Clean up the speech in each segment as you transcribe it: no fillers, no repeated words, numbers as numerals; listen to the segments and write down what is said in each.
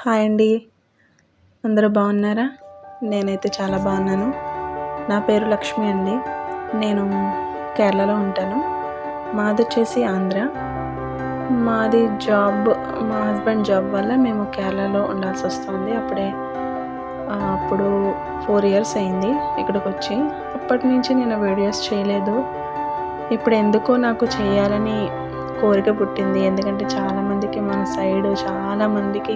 Hi అండి. అందరూ బాగున్నారా? నేనైతే చాలా బాగున్నాను. నా పేరు లక్ష్మి అండి. నేను కేరళలో ఉంటాను. మాదొచ్చేసి ఆంధ్ర. మాది మా హస్బెండ్ జాబ్ వల్ల మేము కేరళలో ఉండాల్సి వస్తుంది. అప్పుడు 4 ఇయర్స్ అయింది ఇక్కడికొచ్చి. అప్పటి నుంచి నేను వీడియోస్ చేయలేదు. ఇప్పుడు ఎందుకో నాకు చేయాలని కోరిక పుట్టింది. ఎందుకంటే చాలామందికి మన సైడు చాలామందికి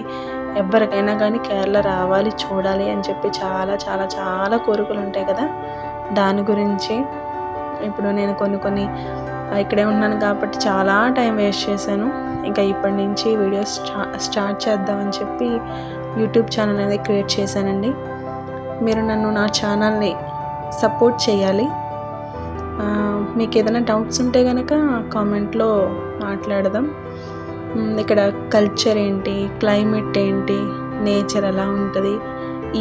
ఎవరికైనా కానీ కేరళ రావాలి, చూడాలి అని చెప్పి చాలా చాలా చాలా కోరికలు ఉంటాయి కదా. దాని గురించి ఇప్పుడు నేను కొన్ని ఇక్కడే ఉన్నాను కాబట్టి చాలా టైం వేస్ట్ చేశాను. ఇంకా ఇప్పటి నుంచి వీడియోస్ స్టార్ట్ చేద్దామని చెప్పి యూట్యూబ్ ఛానల్ అనేది క్రియేట్ చేశానండి. మీరు నా ఛానల్ని సపోర్ట్ చేయాలి. మీకు ఏదైనా డౌట్స్ ఉంటే కనుక కామెంట్లో మాట్లాడదాం. ఇక్కడ కల్చర్ ఏంటి, క్లైమేట్ ఏంటి, నేచర్ ఎలా ఉంటుంది,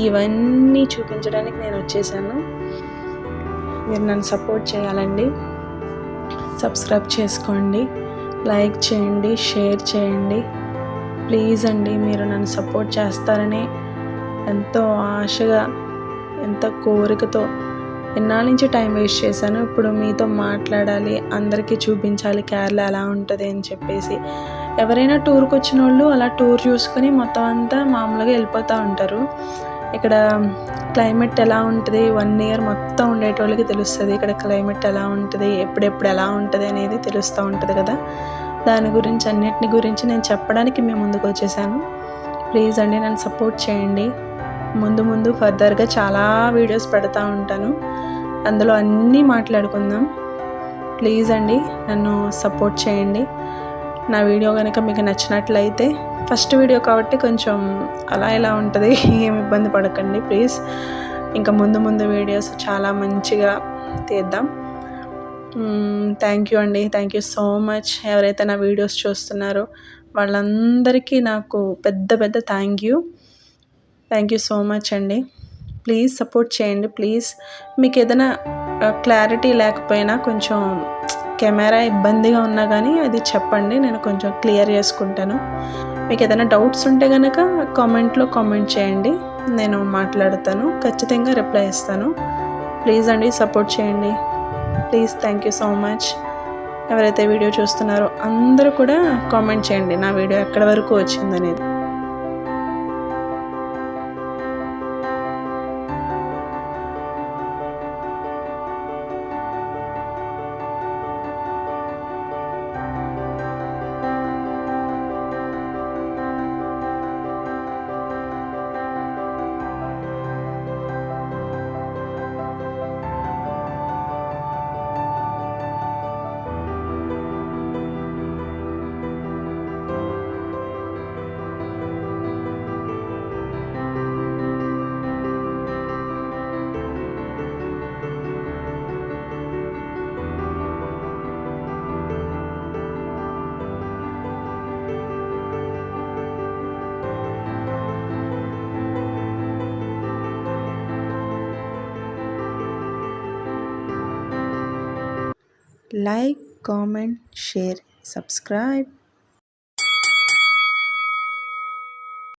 ఇవన్నీ చూపించడానికి నేను వచ్చేసాను. మీరు నన్ను సపోర్ట్ చేయాలండి. సబ్స్క్రైబ్ చేసుకోండి, లైక్ చేయండి, షేర్ చేయండి. ప్లీజ్ అండి, మీరు నన్ను సపోర్ట్ చేస్తారని ఎంతో ఆశగా, ఎంతో కోరికతో ఎన్నాళ్ళ నుంచి టైం వేస్ట్ చేశాను. ఇప్పుడు మీతో మాట్లాడాలి, అందరికీ చూపించాలి కేరళ ఎలా ఉంటుంది అని చెప్పేసి. ఎవరైనా టూర్కి వచ్చిన వాళ్ళు అలా టూర్ చూసుకొని మొత్తం అంతా మామూలుగా వెళ్ళిపోతూ ఉంటారు. ఇక్కడ క్లైమేట్ ఎలా ఉంటుంది 1 ఇయర్ మొత్తం ఉండేటోళ్ళకి తెలుస్తుంది. ఇక్కడ క్లైమేట్ ఎలా ఉంటుంది, ఎప్పుడెప్పుడు ఎలా ఉంటుంది అనేది తెలుస్తూ ఉంటుంది కదా. అన్నిటిని గురించి నేను చెప్పడానికి మేము ముందుకు వచ్చేసాను. ప్లీజ్ అండి, నన్ను సపోర్ట్ చేయండి. ముందు ఫర్దర్గా చాలా వీడియోస్ పెడతా ఉంటాను. అందులో అన్నీ మాట్లాడుకుందాం. ప్లీజ్ అండి, నన్ను సపోర్ట్ చేయండి. నా వీడియో కనుక మీకు నచ్చినట్లయితే, ఫస్ట్ వీడియో కాబట్టి కొంచెం అలా ఎలా ఉంటుంది, ఏమి ఇబ్బంది పడకండి ప్లీజ్. ఇంకా ముందు వీడియోస్ చాలా మంచిగా తీద్దాం. థ్యాంక్ యూ అండి. Thank you so much. ఎవరైతే నా వీడియోస్ చూస్తున్నారో వాళ్ళందరికీ నాకు పెద్ద థ్యాంక్ యూ సో మచ్ అండి. ప్లీజ్ సపోర్ట్ చేయండి ప్లీజ్. మీకు ఏదైనా క్లారిటీ లేకపోయినా, కొంచెం కెమెరా ఇబ్బందిగా ఉన్నా కానీ అది చెప్పండి, నేను కొంచెం క్లియర్ చేసుకుంటాను. మీకు ఏదైనా డౌట్స్ ఉంటే కనుక కామెంట్లో కామెంట్ చేయండి, నేను మాట్లాడతాను, ఖచ్చితంగా రిప్లై ఇస్తాను. ప్లీజ్ అండి, సపోర్ట్ చేయండి please. Thank you so much. ఎవరైతే వీడియో చూస్తున్నారో అందరూ కూడా కామెంట్ చేయండి నా వీడియో ఎక్కడి వరకు వచ్చిందనేది. Like, comment, share, subscribe.